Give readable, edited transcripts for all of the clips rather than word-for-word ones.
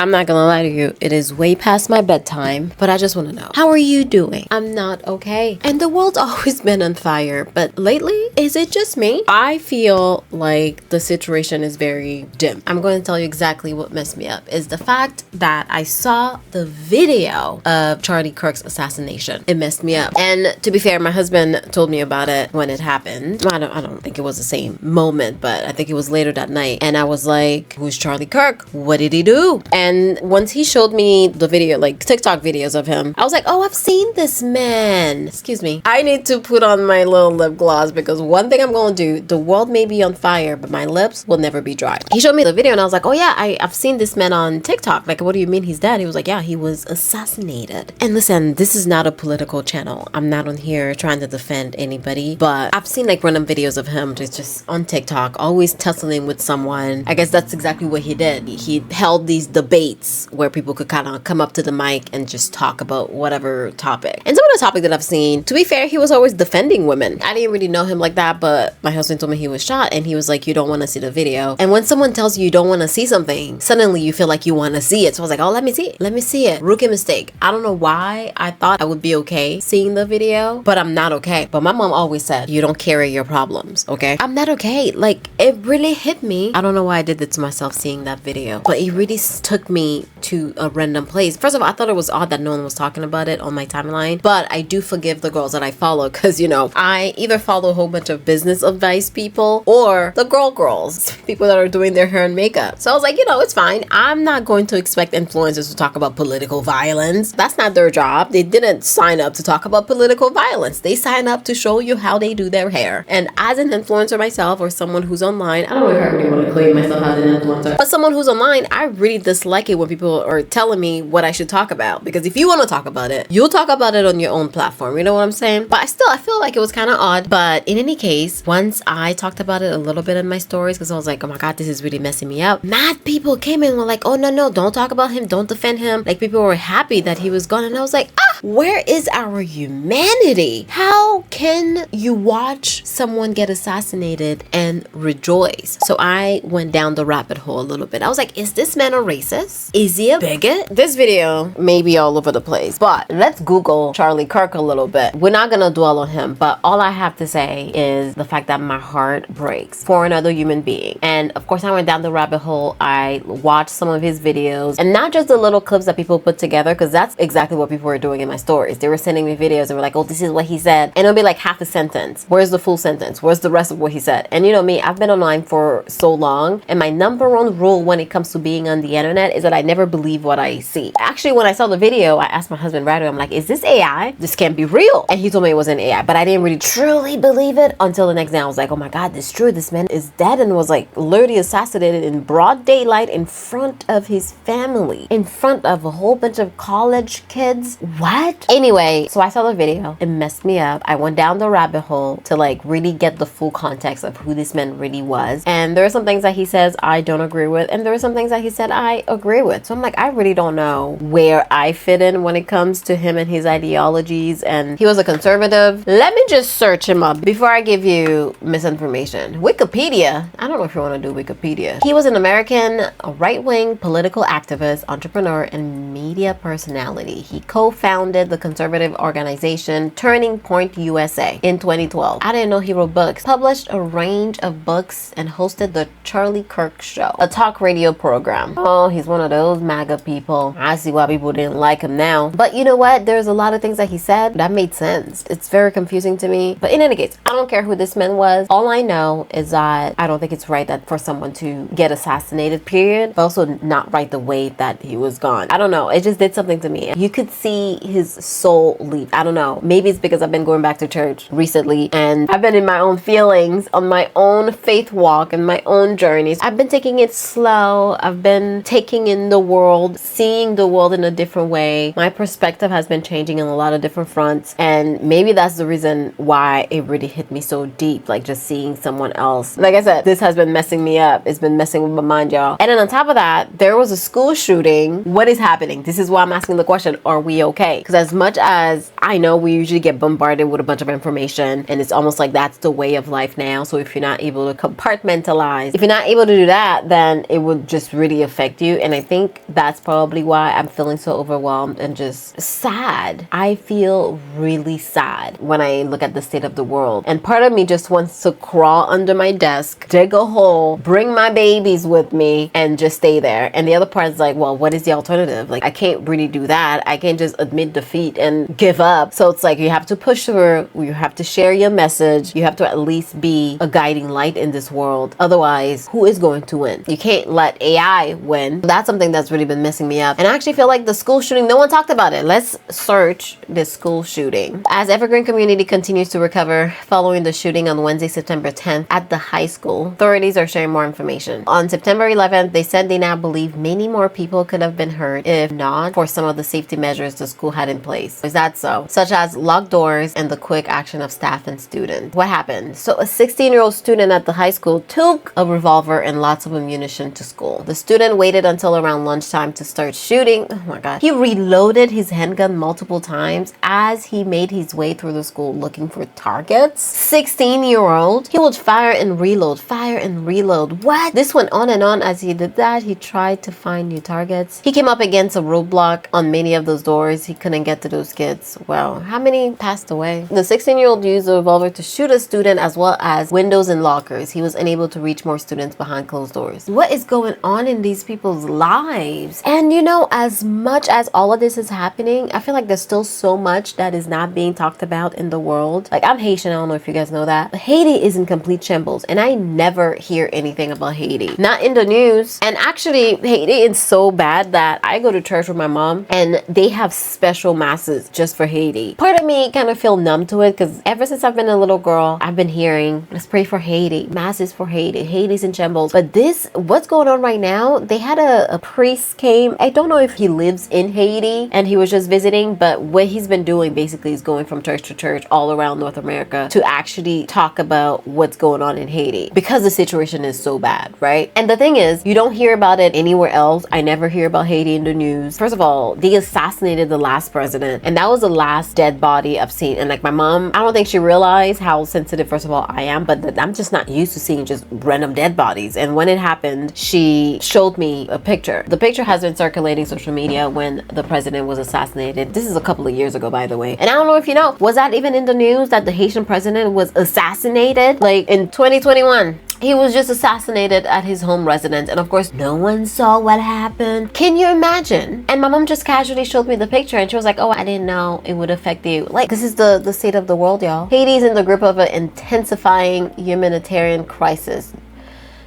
I'm not gonna lie to you, it is way past my bedtime, but I just want to know, how are you doing? I'm not okay. And the world's always been on fire, but lately, is it just me? I feel like the situation is very dim. I'm going to tell you exactly what messed me up is the fact that I saw the video of Charlie Kirk's assassination. It messed me up. And to be fair, my husband told me about it when it happened. I don't think it was the same moment, but I think it was later that night. And I was like, who's Charlie Kirk? What did he do? And once he showed me the video, like TikTok videos of him, I was like, oh, I've seen this man. Excuse me. I need to put on my little lip gloss because one thing I'm going to do, the world may be on fire, but my lips will never be dry. He showed me the video and I was like, oh yeah, I've seen this man on TikTok. Like, what do you mean he's dead? He was like, yeah, he was assassinated. And listen, this is not a political channel. I'm not on here trying to defend anybody, but I've seen like random videos of him just on TikTok, always tussling with someone. I guess that's exactly what he did. He held these debates where people could kind of come up to the mic and just talk about whatever topic. And some of the topic that I've seen, to be fair, he was always defending women. I didn't really know him like that, but my husband told me he was shot and he was like, you don't want to see the video. And when someone tells you you don't want to see something, suddenly you feel like you want to see it. So I was like, oh, let me see it. Let me see it. Rookie mistake. I don't know why I thought I would be okay seeing the video, but I'm not okay. But my mom always said, you don't carry your problems, okay? I'm not okay. Like, it really hit me. I don't know why I did it to myself seeing that video, but it really took me to a random place. First of all, I thought it was odd that no one was talking about it on my timeline, but I do forgive the girls that I follow because, you know, I either follow a whole bunch of business advice people or the girls, people that are doing their hair and makeup. So I was like, you know, it's fine. I'm not going to expect influencers to talk about political violence. That's not their job. They didn't sign up to talk about political violence. They sign up to show you how they do their hair. And as an influencer myself or someone who's online, I don't know if I really want to claim myself as an influencer, but someone who's online, I really dislike it when people are telling me what I should talk about, because if you want to talk about it, you'll talk about it on your own platform. You know what I'm saying? But I feel like it was kind of odd. But in any case, once I talked about it a little bit in my stories, because I was like, oh my God, this is really messing me up. Mad people came in and were like, oh no, don't talk about him. Don't defend him. Like, people were happy that he was gone. And I was like, where is our humanity? How can you watch someone get assassinated and rejoice? So I went down the rabbit hole a little bit. I was like, is this man a racist? Is he a bigot? This video may be all over the place, but let's Google Charlie Kirk a little bit. We're not gonna dwell on him, but all I have to say is the fact that my heart breaks for another human being. And of course, I went down the rabbit hole. I watched some of his videos, and not just the little clips that people put together, because that's exactly what people were doing in my stories. They were sending me videos and were like, oh, this is what he said. And it'll be like half a sentence. Where's the full sentence? Where's the rest of what he said? And you know me, I've been online for so long, and my number one rule when it comes to being on the internet is that I never believe what I see. Actually, when I saw the video, I asked my husband right away, I'm like, is this AI? This can't be real. And he told me it wasn't AI, but I didn't really truly believe it until the next day. I was like, oh my God, this is true. This man is dead and was like literally assassinated in broad daylight in front of his family, in front of a whole bunch of college kids. What? Anyway, so I saw the video. It messed me up. I went down the rabbit hole to like really get the full context of who this man really was. And there are some things that he says I don't agree with, and there are some things that he said I agree with. So I'm like, I really don't know where I fit in when it comes to him and his ideologies. And he was a conservative. Let me just search him up before I give you misinformation. Wikipedia. I don't know if you want to do Wikipedia. He was an American right-wing political activist, entrepreneur, and media personality. He co-founded the conservative organization Turning Point USA in 2012. I didn't know he wrote books. Published a range of books and hosted the Charlie Kirk Show, a talk radio program. Oh, he's one of those MAGA people. I see why people didn't like him now. But you know what? There's a lot of things that he said that made sense. It's very confusing to me. But in any case, I don't care who this man was. All I know is that I don't think it's right that for someone to get assassinated, period, but also not right the way that he was gone. I don't know. It just did something to me. You could see his soul leave. I don't know. Maybe it's because I've been going back to church recently and I've been in my own feelings on my own faith walk and my own journeys. I've been taking it slow. I've been taking in the world, seeing the world in a different way. My perspective has been changing on a lot of different fronts, and maybe that's the reason why it really hit me so deep, like just seeing someone else. Like I said, this has been messing me up. It's been messing with my mind, y'all. And then on top of that, there was a school shooting. What is happening? This is why I'm asking the question, are we okay? Because as much as I know we usually get bombarded with a bunch of information, and it's almost like that's the way of life now. So if you're not able to compartmentalize, if you're not able to do that, then it would just really affect you. And I think that's probably why I'm feeling so overwhelmed and just sad. I feel really sad when I look at the state of the world. And part of me just wants to crawl under my desk, dig a hole, bring my babies with me, and just stay there. And the other part is like, well, what is the alternative? Like, I can't really do that. I can't just admit defeat and give up. So it's like you have to push through, you have to share your message, you have to at least be a guiding light in this world. Otherwise, who is going to win? You can't let AI win. That's something that's really been messing me up. And I actually feel like the school shooting, no one talked about it. Let's search this school shooting. As Evergreen community continues to recover following the shooting on Wednesday, September 10th at the high school, authorities are sharing more information. On September 11th, they said they now believe many more people could have been hurt if not for some of the safety measures the school had in place. Is that so? Such as locked doors and the quick action of staff and students. What happened? So a 16-year-old student at the high school took a revolver and lots of ammunition to school. The student waited until around lunchtime to start shooting. Oh my God. He reloaded his handgun multiple times as he made his way through the school looking for targets. 16-year-old. He would fire and reload, fire and reload. What? This went on and on. As he did that, he tried to find new targets. He came up against a roadblock on many of those doors. He couldn't get to those kids. Well, how many passed away? The 16-year-old used a revolver to shoot a student as well as windows and lockers. He was unable to reach more students behind closed doors. What is going on in these people's lives? And you know, as much as all of this is happening, I feel like there's still so much that is not being talked about in the world. Like, I'm Haitian, I don't know if you guys know that, but Haiti is in complete shambles, and I never hear anything about Haiti. Not in the news. And actually, Haiti is so bad that I go to church with my mom, and they have special masses just for Haiti. Part of me kind of feel numb to it, because ever since I've been a little girl, I've been hearing, let's pray for Haiti, masses for Haiti, Haiti's in shambles. But this, what's going on right now, they had a priest came, I don't know if he lives in Haiti and he was just visiting, but what he's been doing basically is going from church to church all around North America to actually talk about what's going on in Haiti, because the situation is so bad, right? And the thing is, you don't hear about it anywhere else. I never hear about Haiti in the news. First of all, they assassinated the last president, and that was the last dead body I've seen. And like, my mom, I don't think she realized how sensitive, first of all, I am, but I'm just not used to seeing just random dead bodies. And when it happened, she showed me a picture. The picture has been circulating social media when the president was assassinated. This is a couple of years ago, by the way. And I don't know if you know, was that even in the news that the Haitian president was assassinated? Like in 2021. He was just assassinated at his home residence, and of course no one saw what happened. Can you imagine? And my mom just casually showed me the picture, and she was like, oh, I didn't know it would affect you. Like, this is the state of the world, y'all. Haiti is in the grip of an intensifying humanitarian crisis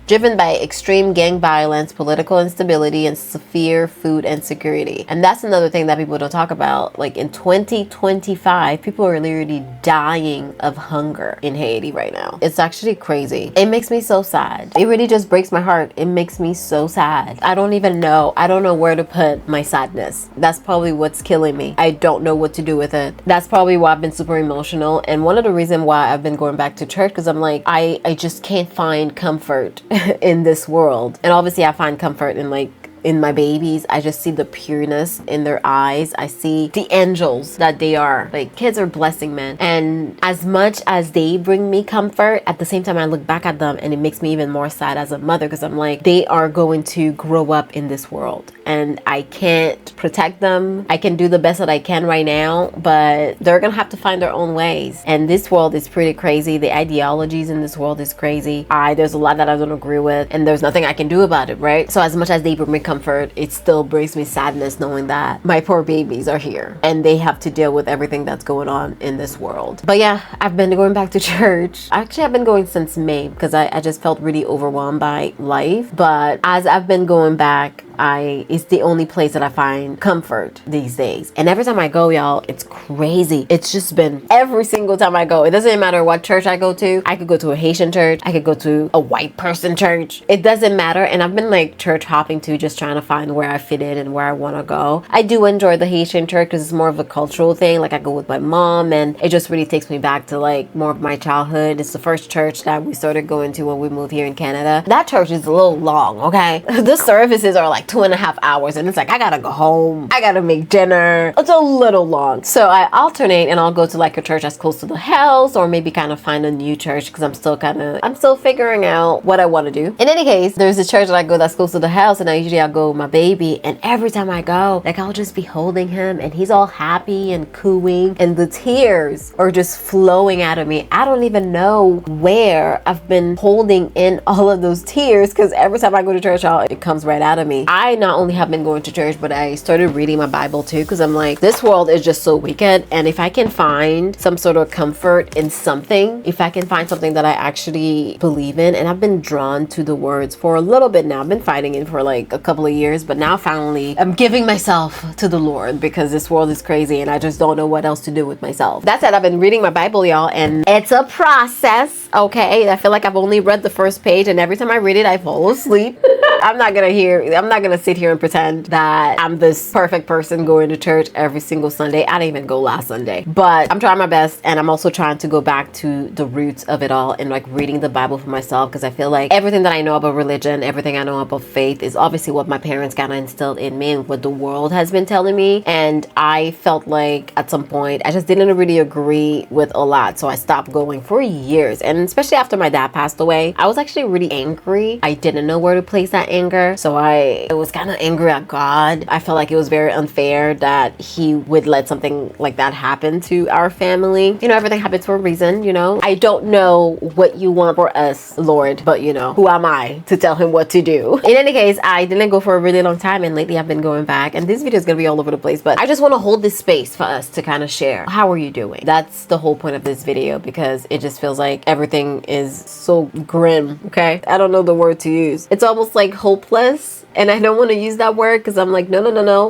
driven by extreme gang violence, political instability, and severe food insecurity. And that's another thing that people don't talk about. Like, in 2025, people are literally dying of hunger in Haiti right now. It's actually crazy. It makes me so sad. It really just breaks my heart. It makes me so sad. I don't even know. I don't know where to put my sadness. That's probably what's killing me. I don't know what to do with it. That's probably why I've been super emotional. And one of the reasons why I've been going back to church, because I'm like, I just can't find comfort in this world. And obviously I find comfort in in my babies. I just see the pureness in their eyes. I see the angels that they are. Like, kids are blessing, man. And as much as they bring me comfort, at the same time I look back at them and it makes me even more sad as a mother, because I'm like, they are going to grow up in this world and I can't protect them. I can do the best that I can right now, but they're gonna have to find their own ways. And this world is pretty crazy. The ideologies in this world is crazy. There's a lot that I don't agree with, and there's nothing I can do about it, right? So as much as they bring me comfort, it still brings me sadness knowing that my poor babies are here and they have to deal with everything that's going on in this world. But yeah, I've been going back to church. Actually, I've been going since May because I just felt really overwhelmed by life. But as I've been going back, it's the only place that I find comfort these days. And every time I go, y'all, it's crazy. It's just been every single time I go. It doesn't matter what church I go to. I could go to a Haitian church. I could go to a white person church. It doesn't matter. And I've been like church hopping too, just trying to find where I fit in and where I want to go. I do enjoy the Haitian church because it's more of a cultural thing. Like, I go with my mom and it just really takes me back to like more of my childhood. It's the first church that we started going to when we moved here in Canada. That church is a little long, okay? The services are like 2.5 hours, and it's like, I gotta go home, I gotta make dinner. It's a little long. So I alternate, and I'll go to like a church that's close to the house, or maybe kind of find a new church, because I'm still figuring out what I want to do. In any case, there's a church that I go that's close to the house, and I'll go with my baby, and every time I go, like, I'll just be holding him, and he's all happy and cooing, and the tears are just flowing out of me. I don't even know where I've been holding in all of those tears, because every time I go to church, it comes right out of me. I not only have been going to church, but I started reading my Bible too, because I'm like, this world is just so wicked, and if I can find some sort of comfort in something, if I can find something that I actually believe in, and I've been drawn to the words for a little bit now. I've been fighting it for like a couple of years, but now finally I'm giving myself to the Lord, because this world is crazy and I just don't know what else to do with myself. That said, I've been reading my Bible, y'all, and it's a process, okay? I feel like I've only read the first page, and every time I read it, I fall asleep. I'm not gonna sit here and pretend that I'm this perfect person going to church every single Sunday. I didn't even go last Sunday, but I'm trying my best, and I'm also trying to go back to the roots of it all and like reading the Bible for myself, because I feel like everything that I know about religion, everything I know about faith is obviously what my parents kind of instilled in me and what the world has been telling me, and I felt like at some point I just didn't really agree with a lot, so I stopped going for years. And especially after my dad passed away, I was actually really angry. I didn't know where to place that anger, so I was kind of angry at God. I felt like it was very unfair that he would let something like that happen to our family. You know, everything happens for a reason, you know. I don't know what you want for us, Lord, but you know, who am I to tell him what to do? In any case, I didn't go for a really long time, and lately I've been going back, and this video is gonna be all over the place, but I just want to hold this space for us to kind of share. How are you doing? That's the whole point of this video, because it just feels like everything is so grim, okay? I don't know the word to use. It's almost like hopeless, and I don't want to use that word, because I'm like, no,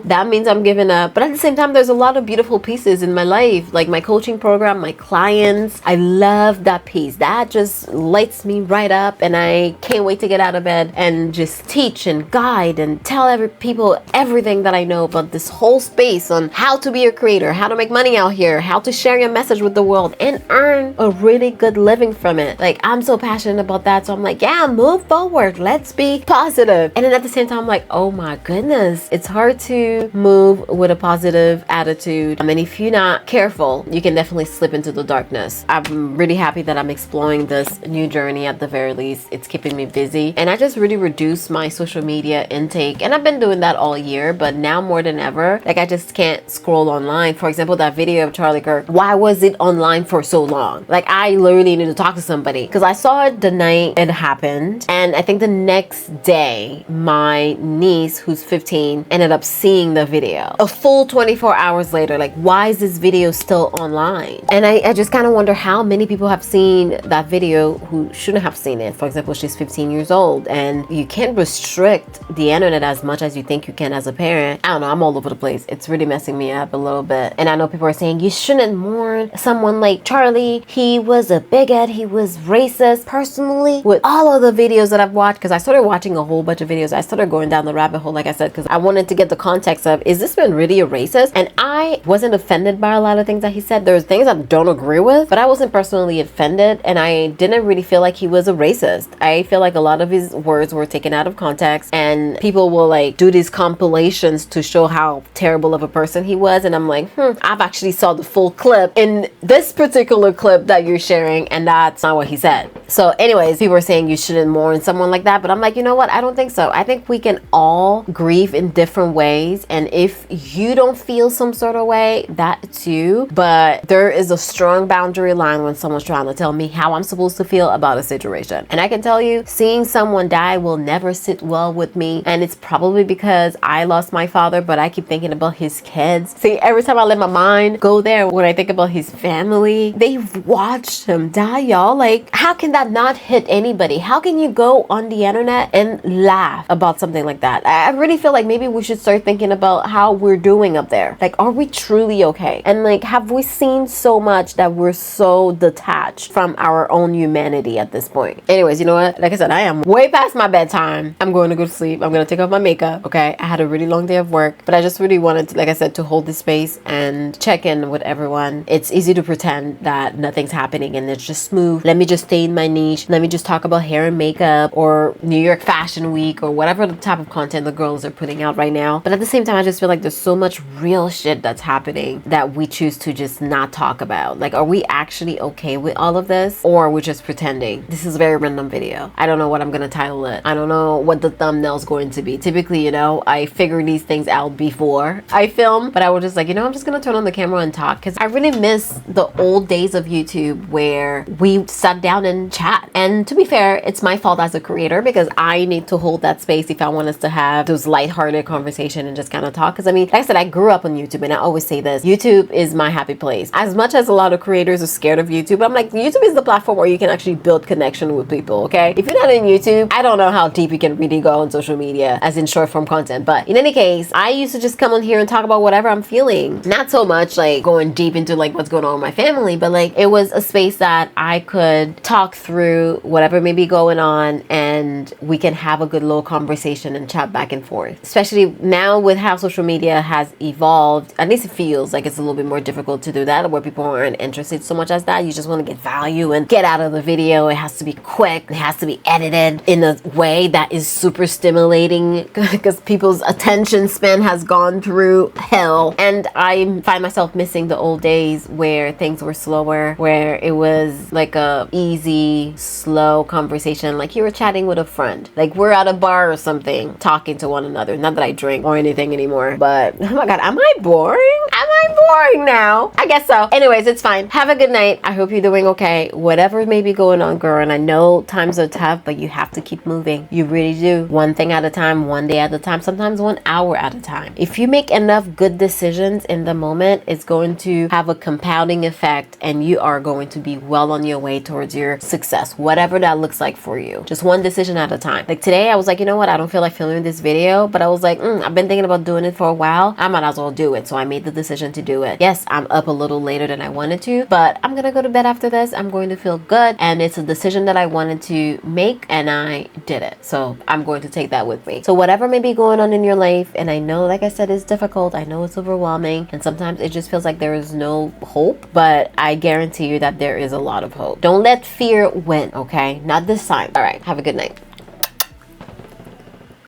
that means I'm giving up. But at the same time, there's a lot of beautiful pieces in my life, like my coaching program, my clients. I love that piece. That just lights me right up, and I can't wait to get out of bed and just teach and guide and tell people everything that I know about this whole space on how to be a creator, how to make money out here, how to share your message with the world and earn a really good living from it. Like, I'm so passionate about that, so I'm like, yeah, move forward, let's be positive. And then at the same time, I'm like, oh my goodness, it's hard to move with a positive attitude. I mean, if you're not careful, you can definitely slip into the darkness. I'm really happy that I'm exploring this new journey. At the very least, it's keeping me busy, and I just really reduced my social media intake, and I've been doing that all year, but now more than ever, like, I just can't scroll online. For example, that video of Charlie Kirk, why was it online for so long? Like, I literally need to talk to somebody, because I saw it the night it happened, and I think the next day my niece, who's 15, ended up seeing the video a full 24 hours later. Like, why is this video still online? And I just kind of wonder how many people have seen that video who shouldn't have seen it. For example, she's 15 years old, and you can't restrict the internet as much as you think you can as a parent. I don't know, I'm all over the place. It's really messing me up a little bit. And I know people are saying you shouldn't mourn someone like Charlie. He was a bigot, he was racist. Personally, with all of the videos that I've watched, because I started watching a whole bunch of videos, I started going down the rabbit hole, like I said, because I wanted to get the context of, is this man really a racist? And I wasn't offended by a lot of things that he said. There's things I don't agree with, but I wasn't personally offended, and I didn't really feel like he was a racist. I feel like a lot of his words were taken out of context, and people will like do these compilations to show how terrible of a person he was, and I'm like, I've actually saw the full clip in this particular clip that you're sharing, and that's not what he said. So anyways, people are saying you shouldn't mourn someone like that, but I'm like, you know what? I don't think so. I think we can all grieve in different ways, and if you don't feel some sort of way, that too, but there is a strong boundary line when someone's trying to tell me how I'm supposed to feel about a situation. And I can tell you, seeing someone die will never sit well with me, and it's probably because I lost my father, but I keep thinking about his kids. See, every time I let my mind go there, when I think about his family, they've watched him die, y'all. Like, how can that not hit anybody? How can you go on the internet and laugh about something like that? I really feel like maybe we should start thinking about how we're doing up there. Like, are we truly okay? And like, have we seen so much that we're so detached from our own humanity at this point? Anyways, you know what? Like I said, I am way past my bedtime. I'm going to go to sleep. I'm going to take off my makeup. Okay. I had a really long day of work, but I just really wanted to, like I said, to hold this space and check in with everyone. It's easy to pretend that nothing's happening and it's just smooth. Let me just stay in my niche. Let me just talk about hair and makeup or New York Fashion Week or whatever type of content the girls are putting out right now. But at the same time, I just feel like there's so much real shit that's happening that we choose to just not talk about. Like, are we actually okay with all of this, or are we just pretending? This is a very random video. I don't know what I'm gonna title it. I don't know what the thumbnail's going to be. Typically, you know, I figure these things out before I film, but I was just like, you know, I'm just gonna turn on the camera and talk, because I really miss the old days of YouTube where we sat down and chat. And to be fair, it's my fault as a creator, because I need to hold that space if I want us to have those lighthearted conversation and just kind of talk. Because I mean, like I said, I grew up on YouTube, and I always say this, YouTube is my happy place. As much as a lot of creators are scared of YouTube, I'm like, YouTube is the platform where you can actually build connection with people, okay? If you're not in YouTube, I don't know how deep you can really go on social media, as in short form content. But in any case, I used to just come on here and talk about whatever I'm feeling. Not so much like going deep into like what's going on with my family, but like it was a space that I could talk through whatever may be going on, and we can have a good little conversation and chat back and forth. Especially now with how social media has evolved, at least it feels like it's a little bit more difficult to do that, where people aren't interested so much as that. You just want to get value and get out of the video. It has to be quick. It has to be edited in a way that is super stimulating, because people's attention span has gone through hell. And I find myself missing the old days where things were slower, where it was like a easy, slow conversation, like you were chatting with a friend, like we're at a bar or something talking to one another. Not that I drink or anything anymore, but oh my god, am I boring? Am I boring now? I guess so. Anyways, it's fine. Have a good night. I hope you're doing okay, whatever may be going on, girl. And I know times are tough, but you have to keep moving. You really do. One thing at a time, one day at a time, sometimes 1 hour at a time. If you make enough good decisions in the moment, it's going to have a compounding effect, and you are going to be well on your way towards your success, whatever that looks like for you. Just one decision at a time. Like today, I was like, you know what? I don't feel like filming this video, but I was like, I've been thinking about doing it for a while. I might as well do it. So I made the decision to do it. Yes, I'm up a little later than I wanted to, but I'm gonna go to bed after this. I'm going to feel good, and it's a decision that I wanted to make, and I did it. So I'm going to take that with me. So whatever may be going on in your life, and I know, like I said, it's difficult. I know it's overwhelming, and sometimes it just feels like there is no hope, but I guarantee you that there is a lot of hope. Don't let fear win, okay? Not this time. All right, have a good night.